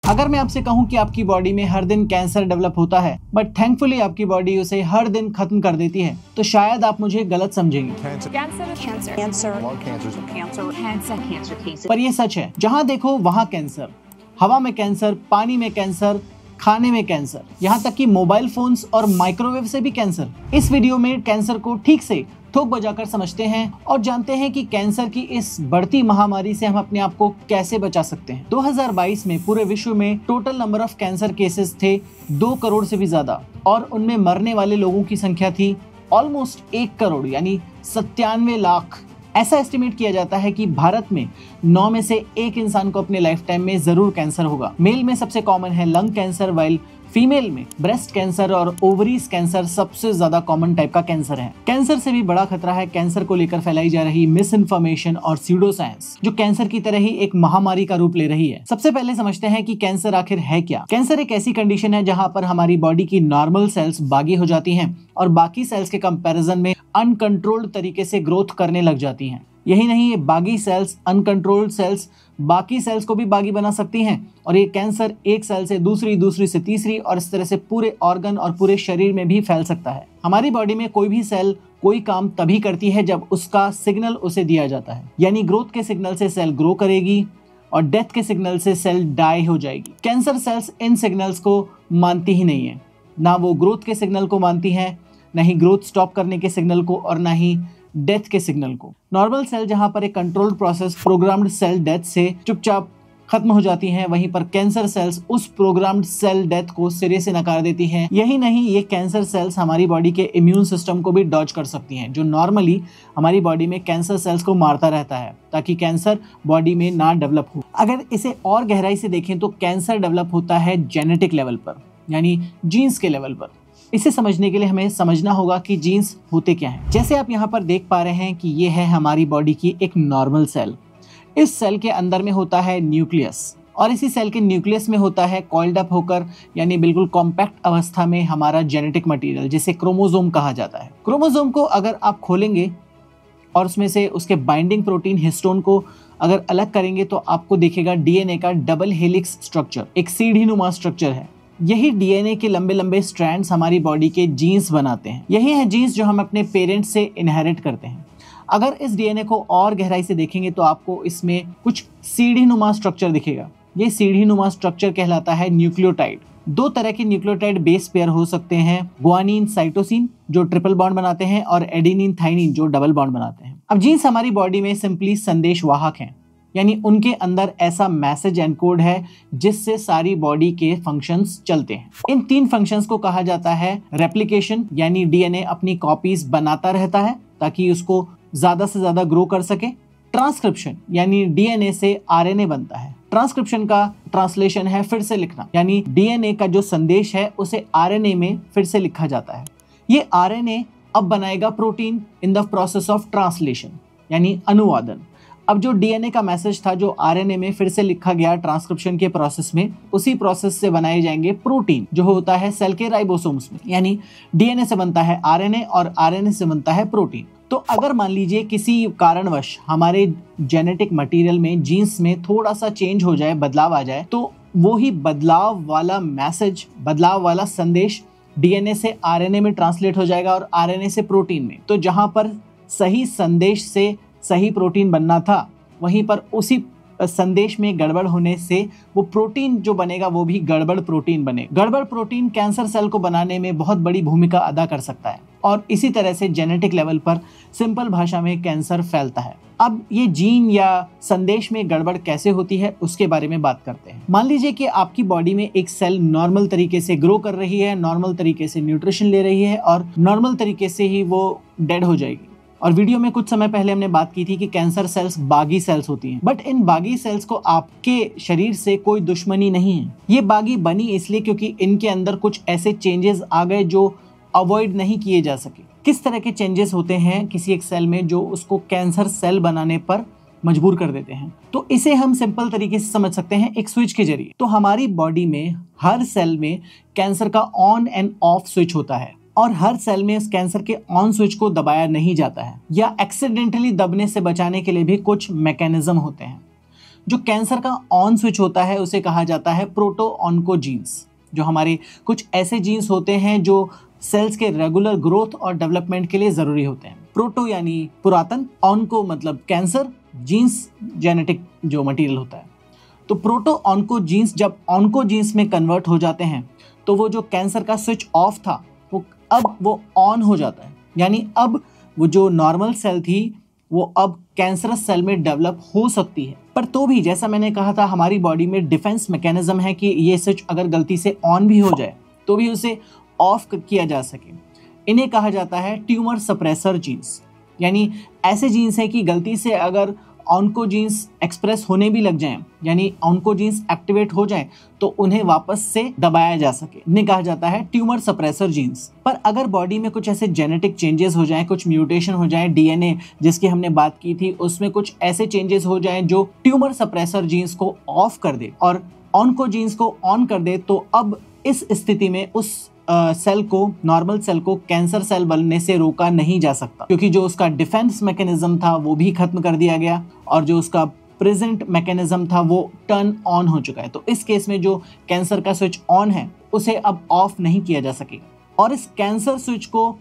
अगर मैं आपसे कहूं कि आपकी बॉडी में हर दिन कैंसर डेवलप होता है, बट थैंकफुली आपकी बॉडी उसे हर दिन खत्म कर देती है, तो शायद आप मुझे गलत समझेंगे। पर ये सच है, जहां देखो वहां कैंसर, हवा में कैंसर, पानी में कैंसर, खाने में कैंसर, यहाँ तक कि मोबाइल फोन्स और माइक्रोवेव से भी कैंसर। इस वीडियो में कैंसर को ठीक से ठोक बजाकर समझते हैं और जानते हैं कि कैंसर की इस बढ़ती महामारी से हम अपने आप को कैसे बचा सकते हैं। 2022 में पूरे विश्व में total number of cancer cases थे 2 करोड़ से भी ज्यादा, और उनमें मरने वाले लोगों की संख्या थी ऑलमोस्ट 1 करोड़ यानी 97 लाख। ऐसा एस्टिमेट किया जाता है कि भारत में 9 में से 1 इंसान को अपने लाइफ टाइम में जरूर कैंसर होगा। मेल में सबसे कॉमन है लंग कैंसर, वाइल फीमेल में ब्रेस्ट कैंसर और ओवरीज कैंसर सबसे ज्यादा कॉमन टाइप का कैंसर है। कैंसर से भी बड़ा खतरा है कैंसर को लेकर फैलाई जा रही मिस इन्फॉर्मेशन और स्यूडो साइंस, जो कैंसर की तरह ही एक महामारी का रूप ले रही है। सबसे पहले समझते हैं कि कैंसर आखिर है क्या। कैंसर एक ऐसी कंडीशन है जहां पर हमारी बॉडी की नॉर्मल सेल्स बागी हो जाती हैं और बाकी सेल्स के कंपैरिजन में अनकंट्रोल्ड तरीके से ग्रोथ करने लग जाती हैं। यही नहीं, ये बागी सेल्स, अनकंट्रोल्ड सेल्स बाकी सेल्स को भी बागी बना सकती हैं, और ये कैंसर एक सेल से दूसरी, दूसरी से तीसरी और इस तरह से पूरे ऑर्गन और पूरे शरीर में भी फैल सकता है। हमारी बॉडी में कोई भी सेल कोई काम तभी करती है जब उसका सिग्नल उसे दिया जाता है, यानी ग्रोथ के सिग्नल से सेल ग्रो करेगी और डेथ के सिग्नल से सेल डाई हो जाएगी। कैंसर सेल्स इन सिग्नल्स को मानती ही नहीं है, ना वो ग्रोथ के सिग्नल को मानती है, ना ही ग्रोथ स्टॉप करने के सिग्नल को, और ना ही डेथ के सिग्नल को। नॉर्मल सेल जहां पर एक controlled process programmed cell death से चुपचाप खत्म हो जाती हैं, वहीं पर कैंसर सेल्स उस प्रोग्राम्ड सेल डेथ को सिरे से नकार देती हैं। यही नहीं, ये कैंसर सेल्स हमारी बॉडी के इम्यून सिस्टम को भी डॉज कर सकती हैं, जो नॉर्मली हमारी बॉडी में कैंसर सेल्स को मारता रहता है ताकि कैंसर बॉडी में ना डेवलप हो। अगर इसे और गहराई से देखें तो कैंसर डेवलप होता है जेनेटिक लेवल पर, यानी जीन्स के लेवल पर। इसे समझने के लिए हमें समझना होगा कि जीन्स होते क्या हैं। जैसे आप यहाँ पर देख पा रहे हैं कि ये है हमारी बॉडी की एक नॉर्मल सेल। इस सेल के अंदर में होता है न्यूक्लियस, और इसी सेल के न्यूक्लियस में होता है कॉइल्ड अप होकर, यानी बिल्कुल कॉम्पैक्ट अवस्था में हमारा जेनेटिक मटेरियल, जिसे क्रोमोसोम कहा जाता है। क्रोमोसोम को अगर आप खोलेंगे और उसमें से उसके बाइंडिंग प्रोटीन हिस्टोन को अगर अलग करेंगे तो आपको दिखेगा डीएनए का डबल हेलिक्स स्ट्रक्चर, एक सीढ़ीनुमा स्ट्रक्चर है। यही डीएनए के लंबे लंबे स्ट्रैंड्स हमारी बॉडी के जीन्स बनाते हैं। यही है जीन्स जो हम अपने पेरेंट्स से इनहेरिट करते हैं। अगर इस डीएनए को और गहराई से देखेंगे तो आपको इसमें कुछ सीढ़ीनुमा स्ट्रक्चर दिखेगा। ये सीढ़ीनुमा स्ट्रक्चर कहलाता है न्यूक्लियोटाइड। 2 तरह के न्यूक्लियोटाइड बेस पेयर हो सकते हैं, गुआनिन साइटोसिन जो ट्रिपल बॉन्ड बनाते हैं और एडेनिन थाइनिन जो डबल बॉन्ड बनाते हैं। अब जीन्स हमारी बॉडी में सिंपली संदेशवाहक हैं, यानी उनके अंदर ऐसा मैसेज एनकोड है जिससे सारी बॉडी के फंक्शंस चलते हैं। इन 3 फंक्शंस को कहा जाता है रेप्लिकेशन, यानी डीएनए अपनी कॉपीज बनाता रहता है ताकि उसको ज्यादा से ज्यादा ग्रो कर सके। ट्रांसक्रिप्शन, यानी डीएनए से आरएनए बनता है। ट्रांसक्रिप्शन का ट्रांसलेशन है फिर से लिखना, यानी डीएनए का जो संदेश है उसे आरएनए में फिर से लिखा जाता है। ये आरएनए अब बनाएगा protein in the process of translation, यानी अनुवादन। अब जो डीएनए का मैसेज था जो आरएनए में फिर से लिखा गया ट्रांसक्रिप्शन के प्रोसेस में, उसी प्रोसेस से बनाए जाएंगे प्रोटीन जो होता है सेल के राइबोसोम्स में। यानी डीएनए से बनता है आरएनए और आरएनए से बनता है प्रोटीन। तो अगर मान लीजिए किसी कारणवश हमारे जेनेटिक मटेरियल में, जीन्स में थोड़ा सा चेंज हो जाए, बदलाव आ जाए, तो वो ही बदलाव वाला मैसेज, बदलाव वाला संदेश डीएनए से आरएनए में ट्रांसलेट हो जाएगा और आरएनए से प्रोटीन में। तो जहां पर सही संदेश से सही प्रोटीन बनना था, वहीं पर उसी संदेश में गड़बड़ होने से वो प्रोटीन जो बनेगा वो भी गड़बड़ प्रोटीन बने। गड़बड़ प्रोटीन कैंसर सेल को बनाने में बहुत बड़ी भूमिका अदा कर सकता है, और इसी तरह से जेनेटिक लेवल पर सिंपल भाषा में कैंसर फैलता है। अब ये जीन या संदेश में गड़बड़ कैसे होती है उसके बारे में बात करते हैं। मान लीजिए कि आपकी बॉडी में एक सेल नॉर्मल तरीके से ग्रो कर रही है, नॉर्मल तरीके से न्यूट्रिशन ले रही है और नॉर्मल तरीके से ही वो डेड हो जाएगी। और वीडियो में कुछ समय पहले हमने बात की थी कि कैंसर सेल्स बागी सेल्स होती हैं, बट इन बागी सेल्स को आपके शरीर से कोई दुश्मनी नहीं है। ये बागी बनी इसलिए क्योंकि इनके अंदर कुछ ऐसे चेंजेस आ गए जो अवॉइड नहीं किए जा सके। किस तरह के चेंजेस होते हैं किसी एक सेल में जो उसको कैंसर सेल बनाने पर मजबूर कर देते हैं? तो इसे हम सिंपल तरीके से समझ सकते हैं एक स्विच के जरिए। तो हमारी बॉडी में हर सेल में कैंसर का ऑन एंड ऑफ स्विच होता है, और हर सेल में इस कैंसर के ऑन स्विच को दबाया नहीं जाता है, या एक्सीडेंटली दबने से बचाने के लिए भी कुछ मैकेनिज्म होते हैं। जो कैंसर का ऑन स्विच होता है उसे कहा जाता है प्रोटो ऑन्कोजीन्स, जो हमारे कुछ ऐसे जीन्स होते हैं जो सेल्स के रेगुलर ग्रोथ और डेवलपमेंट के लिए जरूरी होते हैं। प्रोटो यानी पुरातन, ऑन्को मतलब कैंसर, जीन्स जेनेटिक जो मटेरियल होता है। तो प्रोटो ऑन्कोजीन्स जब ऑन्कोजीन्स में कन्वर्ट हो जाते हैं तो वो जो कैंसर का स्विच ऑफ था वो ऑन हो जाता है, यानी अब वो जो नॉर्मल सेल थी वो अब कैंसरस सेल में डेवलप हो सकती है। पर तो भी जैसा मैंने कहा था, हमारी बॉडी में डिफेंस मैकेनिज्म है कि ये स्विच अगर गलती से ऑन भी हो जाए तो भी उसे ऑफ किया जा सके। इन्हें कहा जाता है ट्यूमर सप्रेसर जीन्स, यानी ऐसे जीन्स हैं कि गलती से अगर ऑन्कोजीन्स एक्सप्रेस होने भी लग जाएं, यानी ऑन्कोजीन्स एक्टिवेट हो जाएं, तो उन्हें वापस से दबाया जा सके। इन्हें कहा जाता है ट्यूमर सप्रेसर जीन्स। पर अगर बॉडी में कुछ ऐसे जेनेटिक चेंजेस हो जाएं, कुछ म्यूटेशन हो जाएं, डीएनए जिसकी हमने बात की थी उसमें कुछ ऐसे चेंजेस हो जाएं जो ट्यूमर सप्रेसर जीन्स को ऑफ कर दे और ऑन्कोजीन्स को ऑन कर दे, तो अब इस स्थिति में उस सेल को, नॉर्मल सेल को कैंसर सेल बनने से रोका नहीं जा सकता, क्योंकि जो उसका डिफेंस मैकेनिज्म था वो भी खत्म कर दिया गया और जो उसका प्रेजेंट मैकेनिज्म था वो टर्न ऑन हो चुका है। तो इस केस में जो कैंसर का स्विच ऑन है उसे अब ऑफ नहीं किया जा सकेगा। और इस कैंसर स्विच को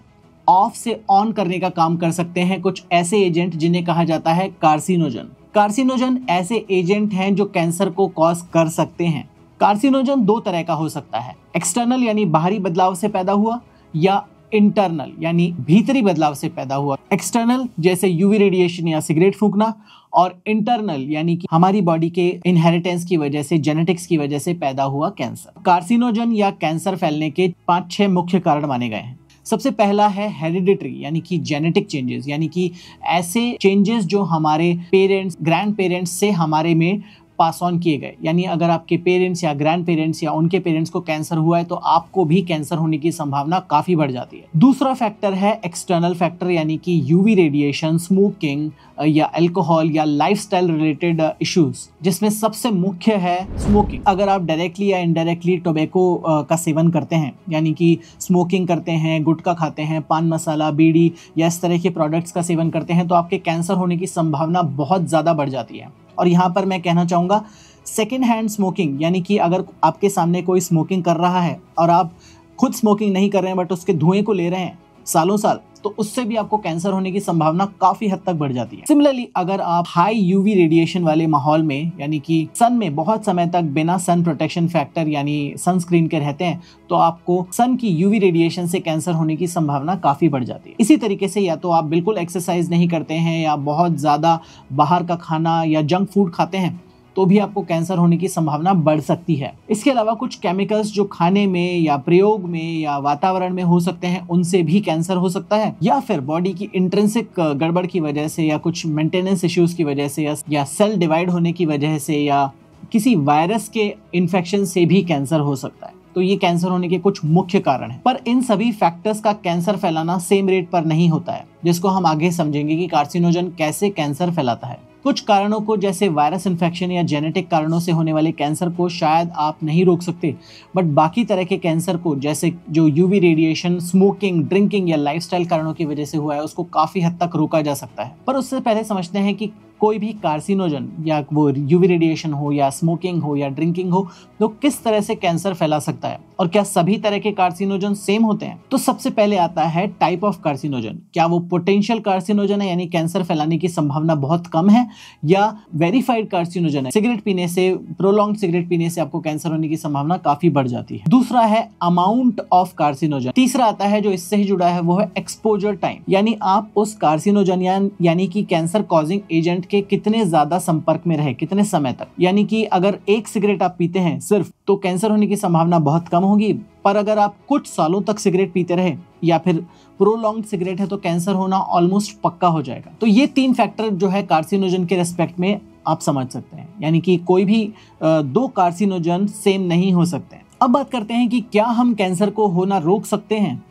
ऑफ से ऑन करने का काम कर सकते हैं कुछ ऐसे एजेंट जिन्हें कहा जाता है कार्सिनोजन। कार्सिनोजन ऐसे एजेंट हैं जो कैंसर को कॉज कर सकते हैं। कार्सिनोजन दो तरह का हो सकता है, एक्सटर्नल यानी बाहरी बदलाव से पैदा हुआ, या इंटरनल यानी भीतरी बदलाव से पैदा हुआ। एक्सटर्नल जैसे यूवी रेडिएशन या सिगरेट फूंकना, और इंटरनल यानी कि हमारी बॉडी के इनहेरिटेंस की वजह से, जेनेटिक्स की वजह से पैदा हुआ कैंसर। कार्सिनोजन या कैंसर फैलने के 5-6 मुख्य कारण माने गए हैं। सबसे पहला है हेरिडिटरी यानी कि जेनेटिक चेंजेस, यानी कि ऐसे चेंजेस जो हमारे पेरेंट्स, ग्रैंड पेरेंट्स से हमारे में पास ऑन किए गए। यानी अगर आपके पेरेंट्स या ग्रैंड पेरेंट्स या उनके पेरेंट्स को कैंसर हुआ है तो आपको भी कैंसर होने की संभावना काफी बढ़ जाती है। दूसरा फैक्टर है एक्सटर्नल फैक्टर, यानी कि यूवी रेडिएशन, स्मोकिंग या अल्कोहल या लाइफस्टाइल रिलेटेड इश्यूज, जिसमें सबसे मुख्य है स्मोकिंग। अगर आप डायरेक्टली या इनडायरेक्टली टोबैको का सेवन करते हैं, यानी कि स्मोकिंग करते हैं, गुटखा खाते हैं, पान मसाला, बीड़ी या इस तरह के प्रोडक्ट्स का सेवन करते हैं, तो आपके कैंसर होने की संभावना बहुत ज्यादा बढ़ जाती है। और यहाँ पर मैं कहना चाहूँगा सेकेंड हैंड स्मोकिंग, यानी कि अगर आपके सामने कोई स्मोकिंग कर रहा है और आप खुद स्मोकिंग नहीं कर रहे हैं बट उसके धुएं को ले रहे हैं सालों साल, तो उससे भी आपको कैंसर होने की संभावना काफी हद तक बढ़ जाती है। सिमिलरली अगर आप हाई यूवी रेडिएशन वाले माहौल में, यानी कि सन में बहुत समय तक बिना सन प्रोटेक्शन फैक्टर यानी सनस्क्रीन के रहते हैं, तो आपको सन की यूवी रेडिएशन से कैंसर होने की संभावना काफी बढ़ जाती है। इसी तरीके से या तो आप बिल्कुल एक्सरसाइज नहीं करते हैं या बहुत ज्यादा बाहर का खाना या जंक फूड खाते हैं, तो भी आपको कैंसर होने की संभावना बढ़ सकती है। इसके अलावा कुछ केमिकल्स जो खाने में या प्रयोग में या वातावरण में हो सकते हैं, उनसे भी कैंसर हो सकता है, या फिर बॉडी की इंट्रिंसिक गड़बड़ की वजह से या कुछ मेंटेनेंस इश्यूज की वजह से या सेल डिवाइड होने की वजह से या किसी वायरस के इन्फेक्शन से भी कैंसर हो सकता है। तो ये कैंसर होने के कुछ मुख्य कारण हैं। पर इन सभी फैक्टर्स का कैंसर फैलाना सेम रेट पर नहीं होता है, जिसको हम आगे समझेंगे कि कार्सिनोजन कैसे कैंसर फैलाता है। कुछ कारणों को, जैसे वायरस इन्फेक्शन या जेनेटिक कारणों से होने वाले कैंसर को शायद आप नहीं रोक सकते, बट बाकी तरह के कैंसर को, जैसे जो यूवी रेडिएशन, स्मोकिंग, ड्रिंकिंग या लाइफस्टाइल कारणों की वजह से हुआ है, उसको काफी हद तक रोका जा सकता है। पर उससे पहले समझते हैं कि कोई भी कार्सिनोजन, या वो यूवी रेडिएशन हो या स्मोकिंग हो या ड्रिंकिंग हो, तो किस तरह से कैंसर फैला सकता है और क्या सभी तरह के कार्सिनोजन सेम होते हैं। तो सबसे पहले आता है टाइप ऑफ कार्सिनोजन। क्या वो पोटेंशियल कार्सिनोजन है, यानी कैंसर फैलाने की संभावना बहुत कम है, या वेरीफाइड कार्सिनोजन है, सिगरेट पीने से, प्रोलॉन्ग सिगरेट पीने से आपको कैंसर होने की संभावना काफी बढ़ जाती है। दूसरा है अमाउंट ऑफ कार्सिनोजन। तीसरा आता है जो इससे ही जुड़ा है, वो है एक्सपोजर टाइम, यानी आप उस कार्सिनोजन यानी कि कैंसर कॉजिंग एजेंट के कितने ज्यादा संपर्क में रहे, कितने समय तक। यानी कि अगर एक सिगरेट आप पीते हैं सिर्फ, तो कैंसर होने की संभावना बहुत कम होगी, पर अगर आप कुछ सालों तक सिगरेट पीते रहे या फिर प्रोलॉन्ग सिगरेट है, तो कैंसर होना ऑलमोस्ट पक्का हो जाएगा। तो ये 3 फैक्टर जो है कार्सिनोजन के रेस्पेक्ट में आप समझ सकते हैं, यानी कि कोई भी 2 कार्सिनोजन सेम नहीं हो सकते हैं। अब बात करते हैं कि क्या हम कैंसर को होना रोक सकते हैं।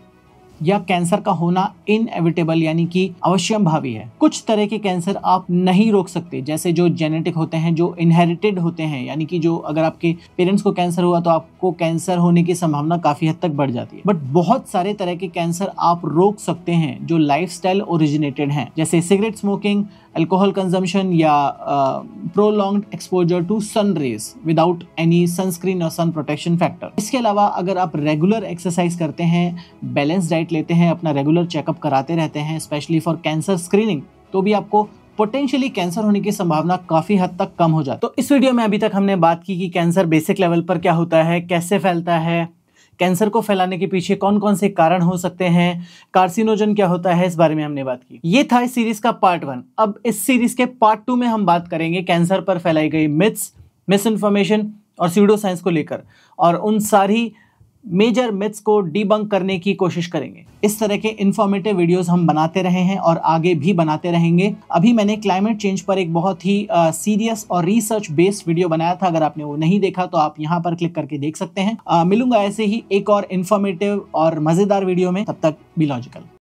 या कैंसर का होना इनएविटेबल यानी कि अवश्यंभावी है। कुछ तरह के कैंसर आप नहीं रोक सकते, जैसे जो जेनेटिक होते हैं, जो इनहेरिटेड होते हैं, यानी कि जो अगर आपके पेरेंट्स को कैंसर हुआ तो आपको कैंसर होने की संभावना काफी हद तक बढ़ जाती है। बट बहुत सारे तरह के कैंसर आप रोक सकते हैं जो लाइफस्टाइल ओरिजिनेटेड हैं, जैसे सिगरेट स्मोकिंग, अल्कोहल कंजम्पशन या prolonged exposure to sun rays without any sunscreen और सन प्रोटेक्शन फैक्टर। इसके अलावा अगर आप रेगुलर एक्सरसाइज करते हैं, बैलेंस डाइट लेते हैं, अपना रेगुलर चेकअप कराते रहते हैं, स्पेशली फॉर कैंसर स्क्रीनिंग, तो भी आपको पोटेंशियली कैंसर होने की संभावना काफी हद तक कम हो जाती है। तो इस वीडियो में अभी तक हमने बात की कि कैंसर बेसिक लेवल पर क्या होता है, कैसे फैलता है, कैंसर को फैलाने के पीछे कौन कौन से कारण हो सकते हैं, कार्सिनोजन क्या होता है, इस बारे में हमने बात की। ये था इस सीरीज का पार्ट 1। अब इस सीरीज के पार्ट 2 में हम बात करेंगे कैंसर पर फैलाई गई मिथ्स, मिस इन्फॉर्मेशन और स्यूडो साइंस को लेकर, और उन सारी मेजर मिथ्स को डीबंक करने की कोशिश करेंगे। इस तरह के इंफॉर्मेटिव वीडियोस हम बनाते रहे हैं और आगे भी बनाते रहेंगे। अभी मैंने क्लाइमेट चेंज पर एक बहुत ही सीरियस और रिसर्च बेस्ड वीडियो बनाया था, अगर आपने वो नहीं देखा तो आप यहाँ पर क्लिक करके देख सकते हैं। मिलूंगा ऐसे ही एक और इंफॉर्मेटिव और मजेदार वीडियो में, तब तक बी लॉजिकल।